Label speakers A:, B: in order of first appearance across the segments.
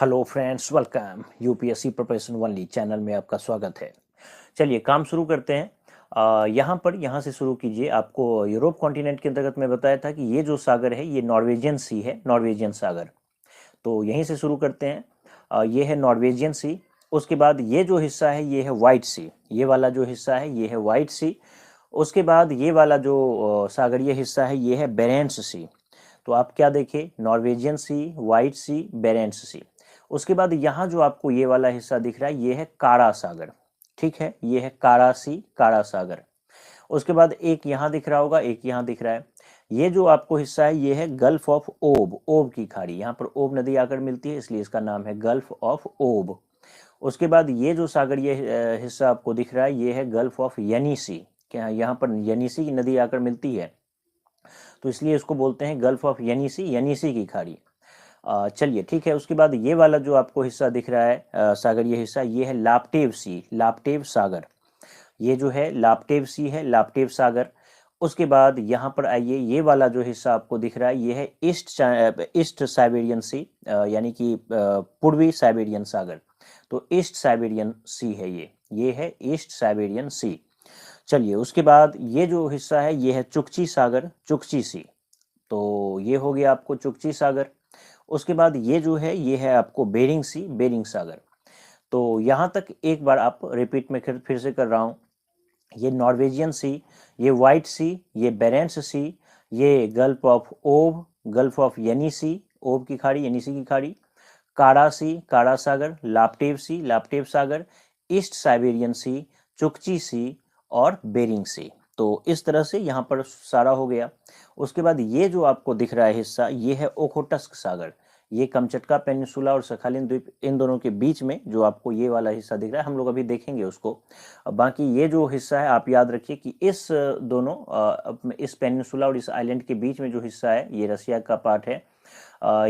A: Hello friends, welcome UPSC preparation only channel में आपका स्वागत है। चलिए काम शुरू करते हैं। यहाँ से शुरू कीजिए। आपको यूरोप कॉन्टिनेंट के अंतर्गत मैं बताया था कि ये जो सागर है ये नॉर्वेजियन सी है, नॉर्वेजियन सागर। तो यहीं से शुरू करते हैं। ये है नॉर्वेजियन सी। उसके बाद ये जो हिस्सा है ये है वाइट सी। ये वाला जो हिस्सा है ये है वाइट सी। उसके बाद ये वाला जो सागरीय हिस्सा है ये है बेरेंट्स सी। तो आप क्या देखें, नॉर्वेजियन सी, वाइट सी, बेरेंट्स सी। उसके बाद यहाँ जो आपको ये वाला हिस्सा दिख रहा है ये है कारा सागर। ठीक है, ये है कारा सी, कारा सागर। उसके बाद एक यहाँ दिख रहा होगा, एक यहाँ दिख रहा है। ये जो आपको हिस्सा है ये है गल्फ ऑफ ओब, ओब की खाड़ी। यहाँ पर ओब नदी आकर मिलती है इसलिए इसका नाम है गल्फ ऑफ ओब। उसके बाद ये जो सागरीय हिस्सा आपको दिख रहा है ये है गल्फ ऑफ यनीसी। क्या यहाँ पर यनीसी की नदी आकर मिलती है तो इसलिए इसको बोलते हैं गल्फ ऑफ यनीसी, यनीसी की खाड़ी। चलिए ठीक है। उसके बाद ये वाला जो आपको हिस्सा दिख रहा है सागरीय हिस्सा ये है लाप्टेव सी, लाप्टेव सागर। ये जो है लाप्टेव सी है, लाप्टेव सागर। उसके बाद यहाँ पर आइए, ये वाला जो हिस्सा आपको दिख रहा है ये है ईस्ट साइबेरियन सी, यानी कि पूर्वी साइबेरियन सागर। तो ईस्ट साइबेरियन सी है ये है ईस्ट साइबेरियन सी। चलिए उसके बाद ये जो हिस्सा है ये है चुकची सागर, चुकची सी। तो ये हो गया आपको चुकची सागर। उसके बाद ये जो है ये है आपको बेरिंग सी, बेरिंग सागर। तो यहाँ तक एक बार आप रिपीट में फिर से कर रहा हूँ। ये नॉर्वेजियन सी, ये वाइट सी, ये बेरेंट्स सी, ये गल्फ ऑफ ओब, गल्फ ऑफ यनीसी, ओब की खाड़ी, यनीसी की खाड़ी, कारा सी, कारा सागर, लाप्टेव सी, लाप्टेव सागर, ईस्ट साइबेरियन सी, चुकची सी और बेरिंग सी। तो इस तरह से यहाँ पर सारा हो गया। उसके बाद ये जो आपको दिख रहा है हिस्सा ये है ओखोटस्क सागर। ये कमचटका पेनिनसुला और सखालिन द्वीप, इन दोनों के बीच में जो आपको ये वाला हिस्सा दिख रहा है, हम लोग अभी देखेंगे उसको। बाकी ये जो हिस्सा है आप याद रखिए कि इस दोनों इस पेनिनसुला और इस आइलैंड के बीच में जो हिस्सा है ये रसिया का पार्ट है।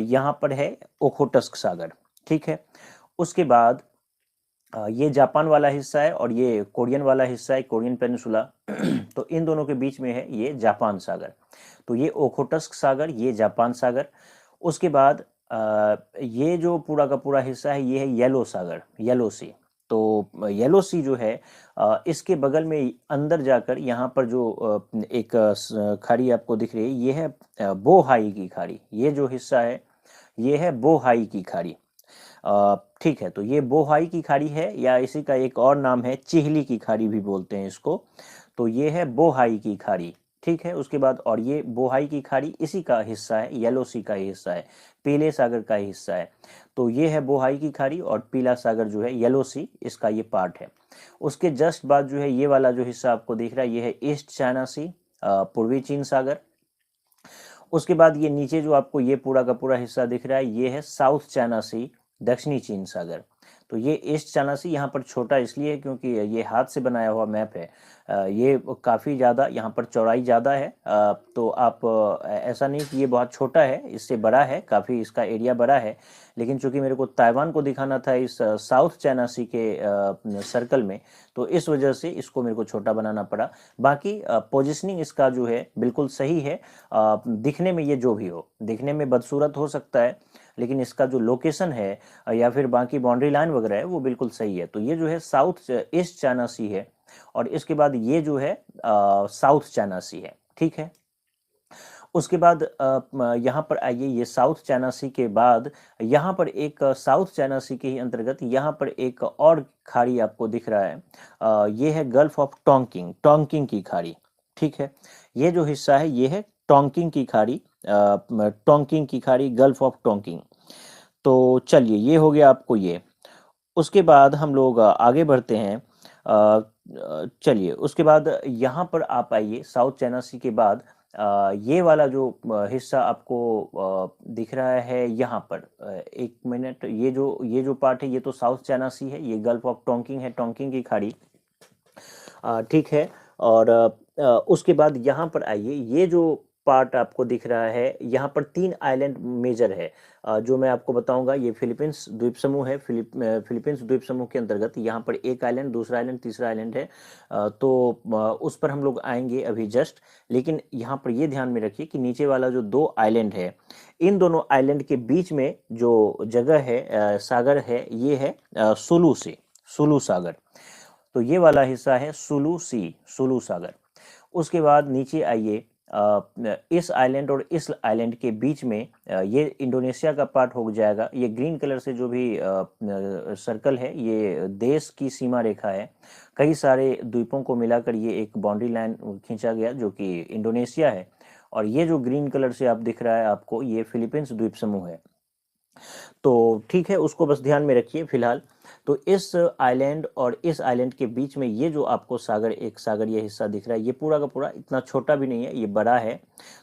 A: यहाँ पर है ओखोटस्क सागर। ठीक है। उसके बाद ये जापान वाला हिस्सा है और ये कोरियन वाला हिस्सा है, कोरियन पेनिनसुला। तो इन दोनों के बीच में है ये जापान सागर। तो ये ओखोटस्क सागर, ये जापान सागर। उसके बाद ये जो पूरा का पूरा हिस्सा है ये है येलो सागर, येलो सी। तो येलो सी जो है इसके बगल में अंदर जाकर यहाँ पर जो एक खाड़ी आपको दिख रही है ये है बोहाई की खाड़ी। ये जो हिस्सा है ये है बोहाई की खाड़ी। ठीक है। तो ये बोहाई की खाड़ी है, या इसी का एक और नाम है चिहली की खाड़ी भी बोलते हैं इसको। तो ये है बोहाई की खाड़ी। ठीक है। उसके बाद और ये बोहाई की खाड़ी इसी का हिस्सा है, येलो सी का ही हिस्सा है, पीले सागर का ही हिस्सा है। तो ये है बोहाई की खाड़ी और पीला सागर जो है येलो सी, इसका ये पार्ट है। उसके जस्ट बाद जो है ये वाला जो हिस्सा आपको दिख रहा है ये है ईस्ट चाइना सी, पूर्वी चीन सागर। उसके बाद ये नीचे जो आपको ये पूरा का पूरा हिस्सा दिख रहा है ये है साउथ चाइना सी, दक्षिणी चीन सागर। तो ये ईस्ट चाइना सी यहाँ पर छोटा इसलिए है क्योंकि ये हाथ से बनाया हुआ मैप है। ये काफ़ी ज़्यादा यहाँ पर चौड़ाई ज़्यादा है। तो आप ऐसा नहीं कि ये बहुत छोटा है, इससे बड़ा है, काफ़ी इसका एरिया बड़ा है। लेकिन चूंकि मेरे को ताइवान को दिखाना था इस साउथ चाइना सी के सर्कल में, तो इस वजह से इसको मेरे को छोटा बनाना पड़ा। बाकी पोजिशनिंग इसका जो है बिल्कुल सही है। दिखने में ये जो भी हो, दिखने में बदसूरत हो सकता है, लेकिन इसका जो लोकेशन है या फिर बाकी बाउंड्री लाइन वगैरह है वो बिल्कुल सही है। तो ये जो है साउथ ईस्ट चाइना सी है और इसके बाद ये जो है साउथ चाइना सी है। ठीक है। उसके बाद यहाँ पर आइए, ये साउथ चाइना सी के बाद यहाँ पर एक साउथ चाइना सी के ही अंतर्गत यहाँ पर एक और खाड़ी आपको दिख रहा है। ये है गल्फ ऑफ टोंकिंग, टोंकिंग की खाड़ी। ठीक है। ये जो हिस्सा है ये है टोंकिंग की खाड़ी, टोंकिंग की खाड़ी, गल्फ ऑफ टोंकिंग। तो चलिए ये हो गया आपको ये। उसके बाद हम लोग आगे बढ़ते हैं। चलिए उसके बाद यहाँ पर आप आइए, साउथ चाइना सी के बाद ये वाला जो हिस्सा आपको दिख रहा है यहाँ पर, एक मिनट, ये जो पार्ट है ये तो साउथ चाइना सी है, ये गल्फ ऑफ टोंकिंग है, टोंकिंग की खाड़ी। ठीक है। और उसके बाद यहाँ पर आइए, ये जो पार्ट आपको दिख रहा है, यहाँ पर 3 आइलैंड मेजर है, जो मैं आपको बताऊंगा। ये फिलीपींस द्वीप समूह है। फिलीपींस द्वीप समूह के अंतर्गत यहाँ पर एक आइलैंड, दूसरा आइलैंड, तीसरा आइलैंड है। तो उस पर हम लोग आएंगे अभी जस्ट। लेकिन यहाँ पर ये ध्यान में रखिए कि नीचे वाला जो 2 आइलैंड है, इन दोनों आइलैंड के बीच में जो जगह है, सागर है, ये है सुलू सी, सुलू सागर। तो ये वाला हिस्सा है सुलू सी, सुलू सागर। उसके बाद नीचे आइए, इस आइलैंड और इस आइलैंड के बीच में ये इंडोनेशिया का पार्ट हो जाएगा। ये ग्रीन कलर से जो भी सर्कल है, ये देश की सीमा रेखा है। कई सारे द्वीपों को मिलाकर ये एक बाउंड्री लाइन खींचा गया जो कि इंडोनेशिया है। और ये जो ग्रीन कलर से आप दिख रहा है आपको, ये फिलीपींस द्वीप समूह है। तो ठीक है, उसको बस ध्यान में रखिए फिलहाल। तो इस आइलैंड और इस आइलैंड के बीच में ये जो आपको सागर, एक सागर ये हिस्सा दिख रहा है, ये पूरा का पूरा इतना छोटा भी नहीं है, ये बड़ा है।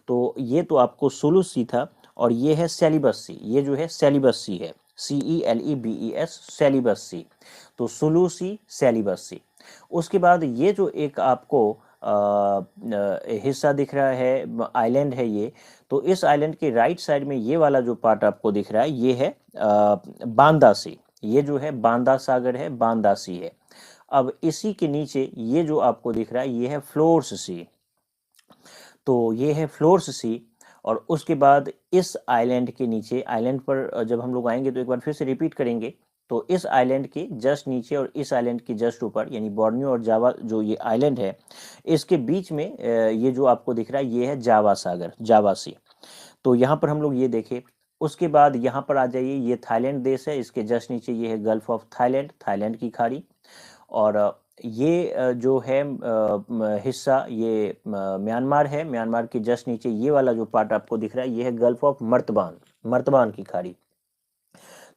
A: तो ये तो आपको सुलू सी था, और ये है सेलिबस सी। ये जो है सेलिबस सी है, CELEBES, सेलिबस सी। तो सुलू सी, सेलिबस सी। उसके बाद ये जो एक आपको हिस्सा दिख रहा है, आइलैंड है ये। तो इस आइलैंड के राइट साइड में ये वाला जो पार्ट आपको दिख रहा है, ये है बांदा सी। ये जो है बांदा सागर है, बांदा सी है। अब इसी के नीचे ये जो आपको दिख रहा है, ये है फ्लोर्स सी। तो ये है फ्लोर्स सी। और उसके बाद इस आइलैंड के नीचे, आइलैंड पर जब हम लोग आएंगे तो एक बार फिर से रिपीट करेंगे। तो इस आइलैंड के जस्ट नीचे और इस आइलैंड के जस्ट ऊपर, यानी बोर्नियो और जावा जो ये आइलैंड है, इसके बीच में ये जो आपको दिख रहा है, ये है जावा सागर, जावा सी। तो यहाँ पर हम लोग ये देखें। उसके बाद यहाँ पर आ जाइए, ये थाईलैंड देश है, इसके जस्ट नीचे ये है गल्फ ऑफ थाईलैंड, थाईलैंड की खाड़ी। और ये जो है हिस्सा, ये म्यांमार है। म्यांमार के जस्ट नीचे ये वाला जो पार्ट आपको दिख रहा है, ये है गल्फ ऑफ मर्तबान, मर्तबान की खाड़ी।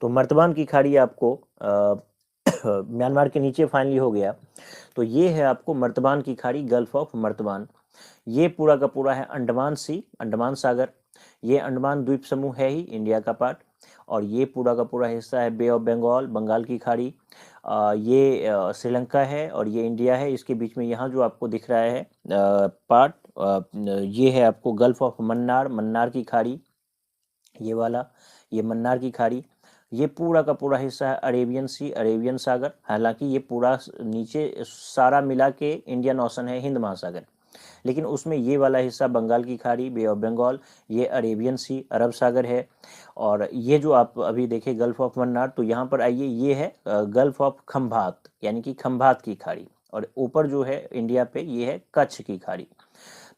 A: तो मर्तबान की खाड़ी आपको म्यांमार के नीचे फाइनली हो गया। तो ये है आपको मर्तबान की खाड़ी, गल्फ ऑफ मर्तबान। ये पूरा का पूरा है अंडमान सी, अंडमान सागर। ये अंडमान द्वीप समूह है ही, इंडिया का पार्ट। और ये पूरा का पूरा हिस्सा है बे ऑफ बंगाल, बंगाल की खाड़ी। ये श्रीलंका है और ये इंडिया है। इसके बीच में यहाँ जो आपको दिख रहा है पार्ट, ये है आपको गल्फ ऑफ मन्नार, मन्नार की खाड़ी, ये वाला, ये मन्नार की खाड़ी। ये पूरा का पूरा हिस्सा है अरेबियन सी, अरेबियन सागर। हालांकि ये पूरा नीचे सारा मिला के इंडियन ओशन है, हिंद महासागर। लेकिन उसमें ये वाला हिस्सा बंगाल की खाड़ी, बे ऑफ बंगाल, ये अरेबियन सी, अरब सागर है। और ये जो आप अभी देखें गल्फ ऑफ मन्नार, तो यहाँ पर आइए, ये है गल्फ ऑफ खंभात, यानी कि खंभात की खाड़ी। और ऊपर जो है इंडिया पे, ये है कच्छ की खाड़ी।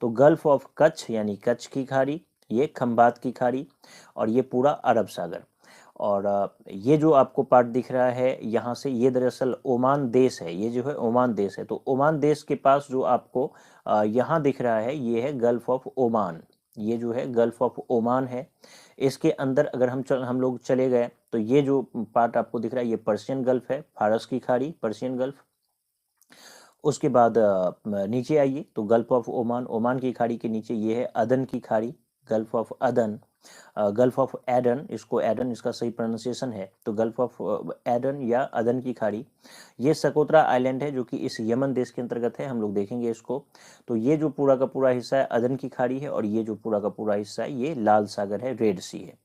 A: तो गल्फ ऑफ कच्छ यानी कच्छ की खाड़ी, ये खंभात की खाड़ी, और ये पूरा अरब सागर। और ये जो आपको पार्ट दिख रहा है यहाँ से, ये दरअसल ओमान देश है। ये जो है ओमान देश है। तो ओमान देश के पास जो आपको यहाँ दिख रहा है, ये है गल्फ ऑफ ओमान। ये जो है गल्फ ऑफ ओमान है। इसके अंदर अगर हम लोग चले गए, तो ये जो पार्ट आपको दिख रहा है, ये पर्शियन गल्फ है, फारस की खाड़ी, पर्शियन गल्फ। उसके बाद नीचे आइए, तो गल्फ ऑफ ओमान, ओमान की खाड़ी के नीचे ये है अदन की खाड़ी, गल्फ ऑफ अदन। गल्फ ऑफ एडन, इसको एडन इसका सही प्रोनाउंसिएशन है। तो गल्फ ऑफ एडन या अदन की खाड़ी, ये सकोत्रा आइलैंड है जो कि इस यमन देश के अंतर्गत है। हम लोग देखेंगे इसको। तो ये जो पूरा का पूरा हिस्सा है अदन की खाड़ी है, और ये जो पूरा का पूरा हिस्सा है, ये लाल सागर है, रेड सी है।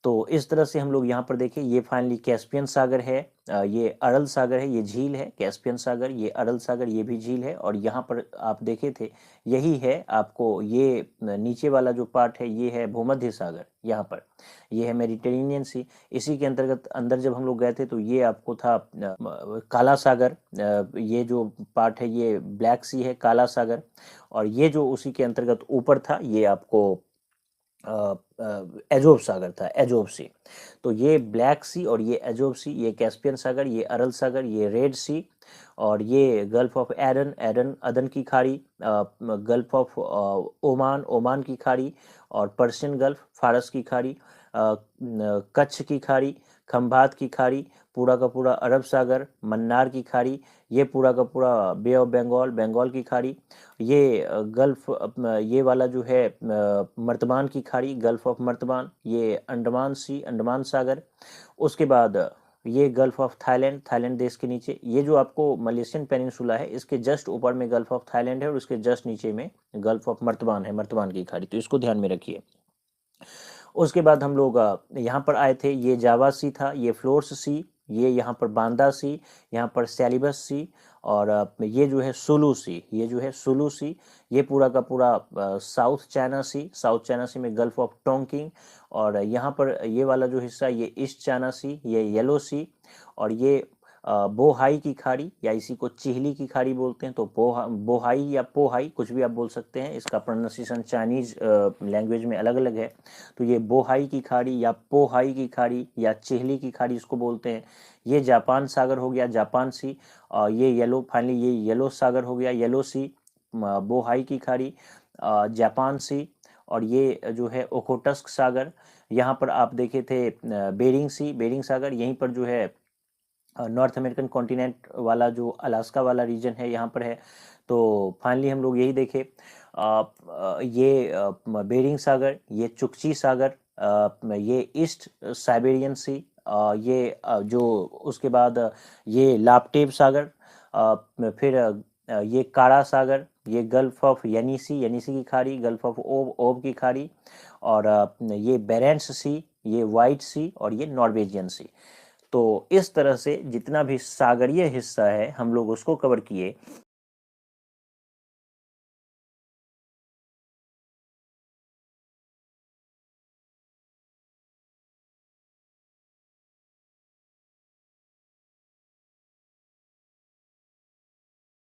A: तो इस तरह से हम लोग यहाँ पर देखें, ये फाइनली कैस्पियन सागर है, ये अरल सागर है, ये झील है कैस्पियन सागर, ये अरल सागर, ये भी झील है। और यहाँ पर आप देखे थे, यही है आपको, ये नीचे वाला जो पार्ट है, ये है भूमध्य सागर। यहाँ पर ये है मेडिटेरेनियन सी। इसी के अंतर्गत अंदर जब हम लोग गए थे, तो ये आपको था काला सागर। ये जो पार्ट है, ये ब्लैक सी है, काला सागर। और ये जो उसी के अंतर्गत ऊपर था, ये आपको एजोब सागर था, एजोब सी। तो ये ब्लैक सी और ये एजोब सी, ये कैस्पियन सागर, ये अरल सागर, ये रेड सी। और ये गल्फ ऑफ एडन, एडन अदन की खाड़ी, गल्फ ऑफ ओमान, ओमान की खाड़ी। और पर्शियन गल्फ, फारस की खाड़ी, कच्छ की खाड़ी, खंभात की खाड़ी, पूरा का पूरा अरब सागर, मन्नार की खाड़ी, ये पूरा का पूरा बे ऑफ बंगाल, बंगाल की खाड़ी, ये गल्फ, ये वाला जो है मर्तबान की खाड़ी, गल्फ ऑफ मर्तबान, ये अंडमान सी, अंडमान सागर। उसके बाद ये गल्फ ऑफ थाईलैंड, थाईलैंड देश के नीचे। ये जो आपको मलेशियन पेनिनसुला है, इसके जस्ट ऊपर में गल्फ ऑफ थाईलैंड है और उसके जस्ट नीचे में गल्फ ऑफ मर्तबान है, मर्तबान की खाड़ी, तो इसको ध्यान में रखिए। उसके बाद हम लोग यहाँ पर आए थे, ये जावा सी था, ये फ्लोर्स सी, ये यहाँ पर बांदा सी, यहाँ पर सैलिबस सी, और ये जो है सुलू सी, ये जो है सुलू सी, ये पूरा का पूरा साउथ चाइना सी, साउथ चाइना सी में गल्फ ऑफ टोंकिंग, और यहाँ पर ये वाला जो हिस्सा, ये ईस्ट चाइना सी, ये येलो सी, और ये बोहाई की खाड़ी, या इसी को चिहली की खाड़ी बोलते हैं, तो बोहाई या पोहाई कुछ भी आप बोल सकते हैं, इसका प्रोनाउंसिएशन चाइनीज लैंग्वेज में अलग अलग है। तो ये बोहाई की खाड़ी या पोहाई की खाड़ी या चिहली की खाड़ी इसको बोलते हैं। ये जापान सागर हो गया, जापान सी, ये येलो, फाइनली ये येलो सागर हो गया, येलो सी, बोहाई की खाड़ी, जापान सी, और ये जो है ओखोटस्क सागर। यहाँ पर आप देखे थे बेरिंग सी, बेरिंग सागर, यहीं पर जो है नॉर्थ अमेरिकन कॉन्टिनेंट वाला जो अलास्का वाला रीजन है यहाँ पर है। तो फाइनली हम लोग यही देखे, ये बेरिंग सागर, ये चुकची सागर, ये ईस्ट साइबेरियन सी, ये जो उसके बाद ये लापटेप सागर, फिर ये कारा सागर, ये गल्फ ऑफ येनिसी, येनिसी की खाड़ी, गल्फ ऑफ ओब, ओब की खाड़ी, और ये बेरेंट्स सी, ये वाइट सी, और ये नॉर्वेजियन सी। तो इस तरह से जितना भी सागरीय हिस्सा है हम लोग उसको कवर किए।